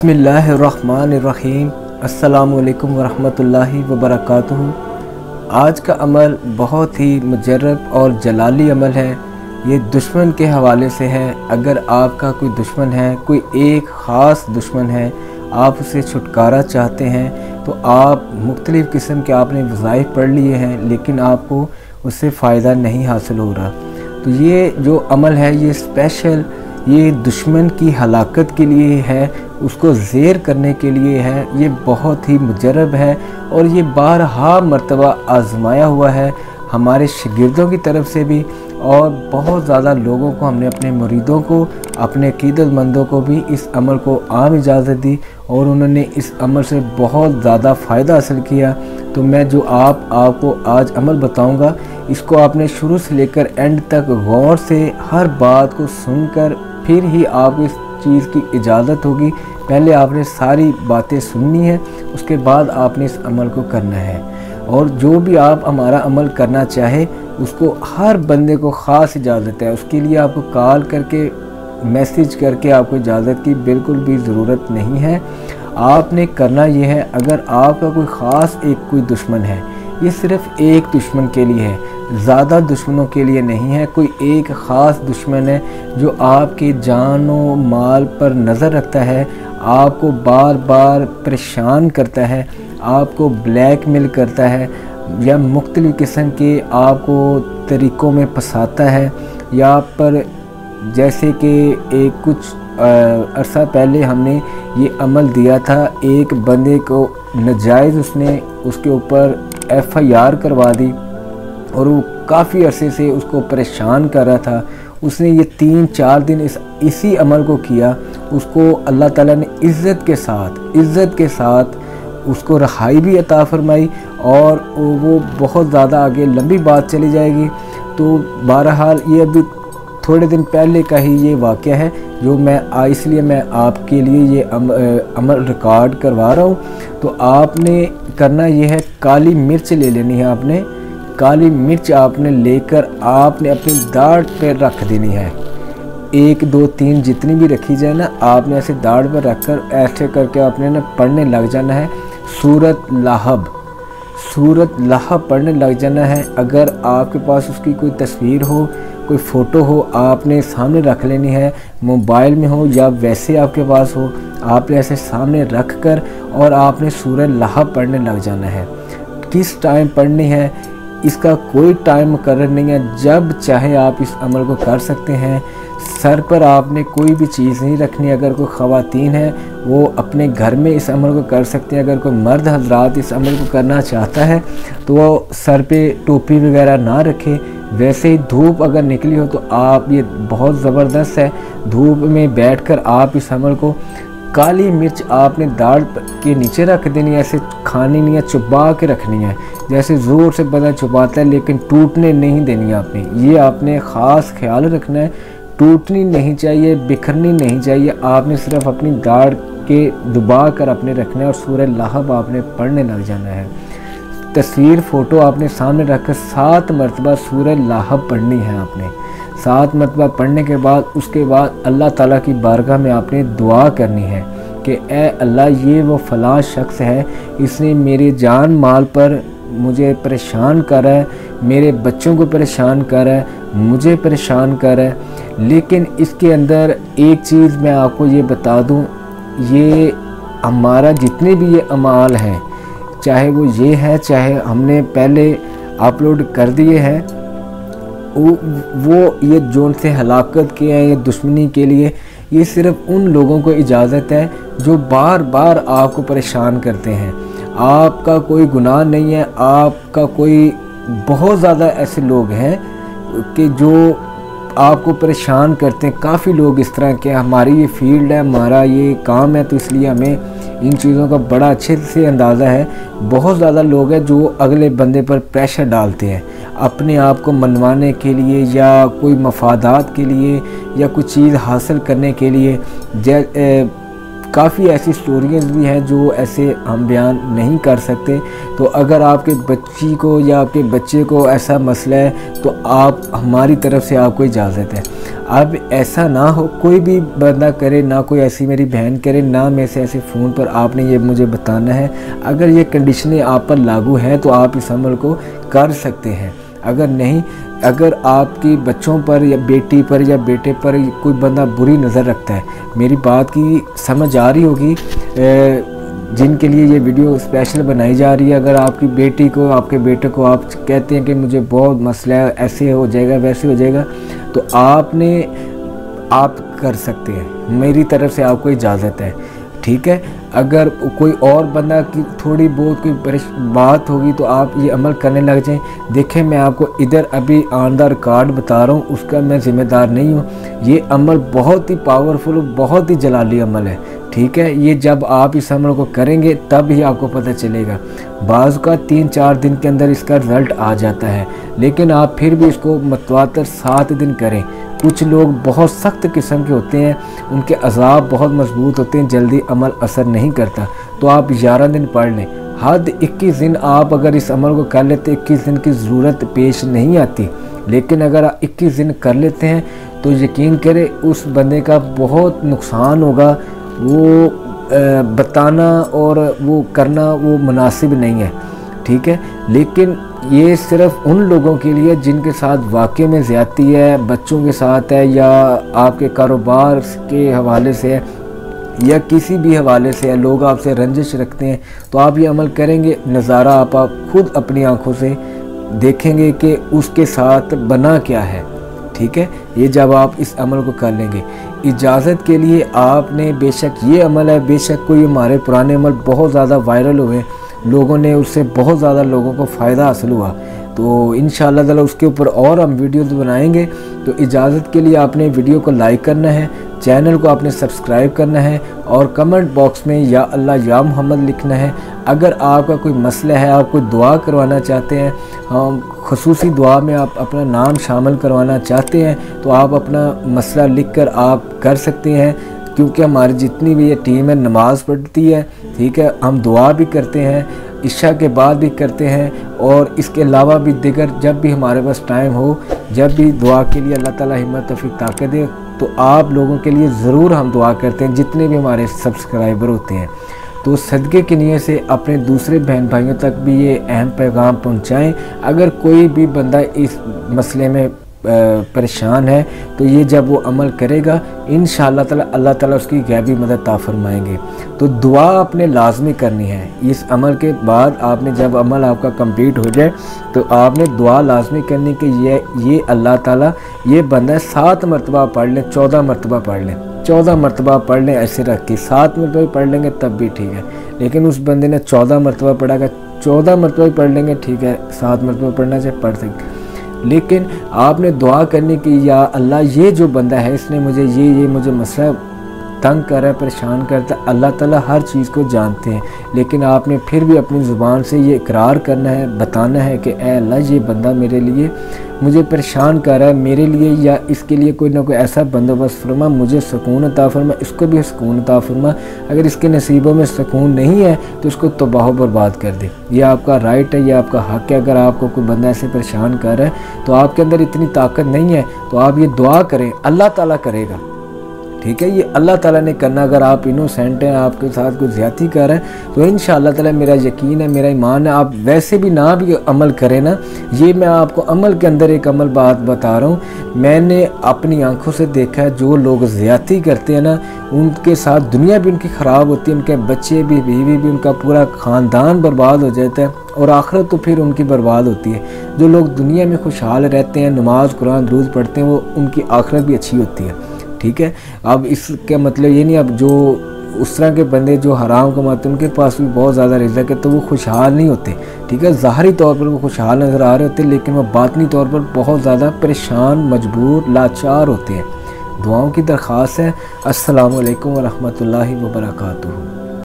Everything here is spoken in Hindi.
बिस्मिल्लाहिर्रहमानिर्रहीम। अस्सलामुअलैकुम वरहमतुल्लाहि वबरकातुहू। आज का अमल बहुत ही मुजर्रब और जलाली अमल है। ये दुश्मन के हवाले से है। अगर आपका कोई दुश्मन है, कोई एक ख़ास दुश्मन है, आप उसे छुटकारा चाहते हैं तो आप मुख्तलिफ़ किस्म के आपने वज़ाइफ पढ़ लिए हैं लेकिन आपको उससे फ़ायदा नहीं हासिल हो रहा, तो ये जो अमल है ये स्पेशल ये दुश्मन की हलाकत के लिए है, उसको ज़ेर करने के लिए है। ये बहुत ही मुजर्रब है और ये बारहा मरतबा आज़माया हुआ है हमारे शागिर्दों की तरफ से भी, और बहुत ज़्यादा लोगों को हमने अपने मुरीदों को, अपने अक़ीदतमंदों को भी इस अमल को आम इजाज़त दी और उन्होंने इस अमल से बहुत ज़्यादा फ़ायदा हासिल किया। तो मैं जो आपको आज अमल बताऊंगा, इसको आपने शुरू से लेकर एंड तक गौर से हर बात को सुनकर फिर ही आपको इस चीज़ की इजाज़त होगी। पहले आपने सारी बातें सुननी है, उसके बाद आपने इस अमल को करना है। और जो भी आप हमारा अमल करना चाहे उसको हर बंदे को ख़ास इजाज़त है। उसके लिए आपको कॉल करके मैसेज करके आपको इजाज़त की बिल्कुल भी ज़रूरत नहीं है। आपने करना ये है, अगर आपका कोई ख़ास कोई दुश्मन है, ये सिर्फ़ एक दुश्मन के लिए है, ज़्यादा दुश्मनों के लिए नहीं है। कोई एक ख़ास दुश्मन है जो आपके जान व माल पर नज़र रखता है, आपको बार बार परेशान करता है, आपको ब्लैकमेल करता है या मुख्तलिफ़ किस्म के आपको तरीक़ों में फंसाता है। या पर जैसे कि कुछ अरसा पहले हमने ये अमल दिया था, एक बंदे को नाजायज़ उसने उसके ऊपर FIR करवा दी और वो काफ़ी अरसे से उसको परेशान कर रहा था। उसने ये 3-4 दिन इसी अमल को किया। उसको अल्लाह ताला ने इज़्ज़त के साथ उसको रहाई भी अता फरमाई और वो बहुत ज़्यादा आगे लंबी बात चली जाएगी। तो बहरहाल ये अभी थोड़े दिन पहले का ही ये वाक़या है जो इसलिए मैं आपके लिए ये अमल रिकॉर्ड करवा रहा हूँ। तो आपने करना ये है, काली मिर्च ले लेनी है। आपने काली मिर्च आपने लेकर आपने अपनी दाढ़ पे रख देनी है। 1, 2, 3 जितनी भी रखी जाए ना, आपने ऐसे दाढ़ पर रख कर ऐसे करके आपने ना पढ़ने लग जाना है सूरत लाहब पढ़ने लग जाना है। अगर आपके पास उसकी कोई तस्वीर हो, कोई फ़ोटो हो, आपने सामने रख लेनी है, मोबाइल में हो या वैसे आपके पास हो, आपने ऐसे सामने रख कर और आपने सूरत लाहब पढ़ने लग जाना है। किस टाइम पढ़नी है इसका कोई टाइम मुकर्रर नहीं है, जब चाहे आप इस अमल को कर सकते हैं। सर पर आपने कोई भी चीज़ नहीं रखनी। अगर कोई ख़वातीन है वो अपने घर में इस अमल को कर सकते हैं। अगर कोई मर्द हजरात इस अमल को करना चाहता है तो वो सर पे टोपी वगैरह ना रखे। वैसे ही धूप अगर निकली हो तो आप, ये बहुत ज़बरदस्त है, धूप में बैठकर आप इस अमल को, काली मिर्च आपने दाढ़ के नीचे रख देनी है, ऐसे खानी नहीं है, चुबा के रखनी है, जैसे ज़ोर से बंदा चुबाता है लेकिन टूटने नहीं देनी है आपने। ये आपने ख़ास ख्याल रखना है, टूटनी नहीं चाहिए, बिखरनी नहीं चाहिए। आपने सिर्फ अपनी दाढ़ के दबा कर अपने रखना है और सूरह लाहब आपने पढ़ने लग जाना है। तस्वीर फ़ोटो आपने सामने रखकर 7 मरतबा सूरह लाहब पढ़नी है। आपने 7 मरतबा पढ़ने के बाद उसके बाद अल्लाह ताला की बारगाह में आपने दुआ करनी है कि ए अल्लाह, ये वो फ़लाँ शख्स है, इसने मेरे जान माल पर मुझे परेशान कर रहा है, मेरे बच्चों को परेशान कर रहा है, मुझे परेशान कर रहा है। लेकिन इसके अंदर एक चीज़ मैं आपको ये बता दूं, ये हमारा जितने भी ये अमाल हैं, चाहे वो ये है, चाहे हमने पहले अपलोड कर दिए हैं, वो ये जो से हलाकत के हैं, ये दुश्मनी के लिए, ये सिर्फ़ उन लोगों को इजाज़त है जो बार बार आपको परेशान करते हैं। आपका कोई गुनाह नहीं है, आपका कोई, बहुत ज़्यादा ऐसे लोग हैं कि जो आपको परेशान करते हैं। काफ़ी लोग इस तरह के, हमारी ये फील्ड है, हमारा ये काम है, तो इसलिए हमें इन चीज़ों का बड़ा अच्छे से अंदाज़ा है। बहुत ज़्यादा लोग हैं जो अगले बंदे पर प्रेशर डालते हैं अपने आप को मनवाने के लिए या कोई मफादात के लिए या कुछ चीज़ हासिल करने के लिए। काफ़ी ऐसी स्टोरीज भी हैं जो ऐसे हम बयान नहीं कर सकते। तो अगर आपके बच्ची को या आपके बच्चे को ऐसा मसला है तो आप हमारी तरफ से आपको इजाज़त है। अब ऐसा ना हो कोई भी बंदा करे, ना कोई ऐसी मेरी बहन करे, ना मैं से ऐसे फ़ोन पर आपने ये मुझे बताना है। अगर ये कंडीशनें आप पर लागू हैं तो आप इस अमल को कर सकते हैं। अगर नहीं, अगर आपकी बच्चों पर या बेटी पर या बेटे पर कोई बंदा बुरी नज़र रखता है, मेरी बात की समझ आ रही होगी जिनके लिए ये वीडियो स्पेशल बनाई जा रही है। अगर आपकी बेटी को, आपके बेटे को आप कहते हैं कि मुझे बहुत मसला है, ऐसे हो जाएगा, वैसे हो जाएगा, तो आप कर सकते हैं। मेरी तरफ से आपको इजाज़त है, ठीक है। अगर कोई और बंदा की थोड़ी बहुत कोई बात होगी तो आप ये अमल करने लग जाएं। देखें, मैं आपको इधर अभी आनदार कार्ड बता रहा हूँ, उसका मैं ज़िम्मेदार नहीं हूँ। ये अमल बहुत ही पावरफुल, बहुत ही जलाली अमल है, ठीक है। ये जब आप इस अमल को करेंगे तब ही आपको पता चलेगा। बाज़ का 3-4 दिन के अंदर इसका रिज़ल्ट आ जाता है, लेकिन आप फिर भी इसको मतवातर 7 दिन करें। कुछ लोग बहुत सख्त किस्म के होते हैं, उनके अज़ाब बहुत मजबूत होते हैं, जल्दी अमल असर नहीं करता, तो आप 11 दिन पढ़ लें। हद 21 दिन आप अगर इस अमल को कर लेते, 21 दिन की ज़रूरत पेश नहीं आती। लेकिन अगर आप 21 दिन कर लेते हैं तो यकीन करें उस बंदे का बहुत नुकसान होगा। वो बताना और वो करना वो मुनासिब नहीं है, ठीक है। लेकिन ये सिर्फ उन लोगों के लिए जिनके साथ वाकई में ज़्यादती है, बच्चों के साथ है, या आपके कारोबार के हवाले से है, या किसी भी हवाले से है, लोग आपसे रंजिश रखते हैं, तो आप ये अमल करेंगे, नज़ारा आप खुद अपनी आंखों से देखेंगे कि उसके साथ बना क्या है, ठीक है। ये जब आप इस अमल को कर लेंगे, इजाज़त के लिए आपने, बेशक ये अमल है, बेशक कोई हमारे पुराने अमल बहुत ज़्यादा वायरल हुए, लोगों ने उससे बहुत ज़्यादा लोगों को फ़ायदा हासिल हुआ, तो इंशाअल्लाह ताला उसके ऊपर और हम वीडियोस बनाएंगे। तो इजाज़त के लिए आपने वीडियो को लाइक करना है, चैनल को आपने सब्सक्राइब करना है और कमेंट बॉक्स में या अल्लाह या मोहम्मद लिखना है। अगर आपका कोई मसला है, आप कोई दुआ करवाना चाहते हैं, हम खुसूसी दुआ में आप अपना नाम शामिल करवाना चाहते हैं, तो आप अपना मसला लिख कर आप कर सकते हैं। क्योंकि हमारी जितनी भी ये टीम है नमाज़ पढ़ती है, ठीक है, हम दुआ भी करते हैं, इशा के बाद भी करते हैं, और इसके अलावा भी दिगर जब भी हमारे पास टाइम हो, जब भी दुआ के लिए अल्लाह ताला हिम्मत तौफीक ताकत दे, तो आप लोगों के लिए ज़रूर हम दुआ करते हैं, जितने भी हमारे सब्सक्राइबर होते हैं। तो सदक़े की नीयत से अपने दूसरे बहन भाइयों तक भी ये अहम पैगाम पहुँचाएँ। अगर कोई भी बंदा इस मसले में परेशान है तो ये जब वो अमल करेगा इंशाअल्लाह ताला अल्लाह ताला उसकी गैबी मदद ता फरमाएंगे। तो दुआ आपने लाजमी करनी है। इस अमल के बाद आपने जब अमल आपका कंप्लीट हो जाए तो आपने दुआ लाजमी करनी कि ये अल्लाह ताला ये बंदा 7 मरतबा पढ़ लें, 14 मरतबा पढ़ लें, 14 मरतबा पढ़ लें, ऐसे रख के 7 मरतबा पढ़ लेंगे तब भी ठीक है। लेकिन उस बंदे ने 14 मरतबा पढ़ा, 14 मरतबा पढ़ लेंगे ठीक है, 7 मरतबा पढ़ना चाहे पढ़ सकते। लेकिन आपने दुआ करनी कि या अल्लाह ये जो बंदा है इसने मुझे ये मुझे मसला तंग कर रहा है, परेशान करता है, अल्लाह ताला हर चीज़ को जानते हैं। लेकिन आपने फिर भी अपनी ज़ुबान से ये इकरार करना है, बताना है कि ऐ अल्लाह ये बंदा मेरे लिए मुझे परेशान कर रहा है, मेरे लिए या इसके लिए कोई ना कोई ऐसा बंदोबस्त फरमा, मुझे सुकून अता फरमा, इसको भी सुकून अता फरमा। अगर इसके नसीबों में सुकून नहीं है तो इसको तबाह बर्बाद कर दे। ये आपका राइट है, ये आपका हक़ है। अगर आपको कोई बंदा ऐसे परेशान कर रहा है तो आपके अंदर इतनी ताकत नहीं है तो आप ये दुआ करें, अल्लाह ताला करेगा, ठीक है। ये अल्लाह ताला ने करना। अगर आप इनोसेंट हैं, आपके साथ कोई ज़्यादती कर रहे हैं तो इंशाअल्लाह ताला मेरा यकीन है, मेरा ईमान है, आप वैसे भी ना भी अमल करें ना, ये मैं आपको अमल के अंदर एक अमल बात बता रहा हूँ। मैंने अपनी आंखों से देखा है जो लोग ज़्यादती करते हैं ना उनके साथ दुनिया भी उनकी ख़राब होती है, उनके बच्चे भी, बीवी भी, उनका पूरा ख़ानदान बर्बाद हो जाता है और आखिरत तो फिर उनकी बर्बाद होती है। जो लोग दुनिया में खुशहाल रहते हैं, नमाज कुरान रोज़ पढ़ते हैं, वो उनकी आखिरत भी अच्छी होती है, ठीक है। अब इसका मतलब ये नहीं, अब जो उस तरह के बंदे जो हराम कमाते हैं उनके पास भी बहुत ज़्यादा रिज़्क़ है तो वो खुशहाल नहीं होते, ठीक है। ज़ाहरी तौर पर वो खुशहाल नज़र आ रहे होते हैं लेकिन वो बातनी तौर पर बहुत ज़्यादा परेशान, मजबूर, लाचार होते हैं। दुआओं की दरख्वास्त है। अस्सलामु अलैकुम व रहमतुल्लाहि व बरकातुहू।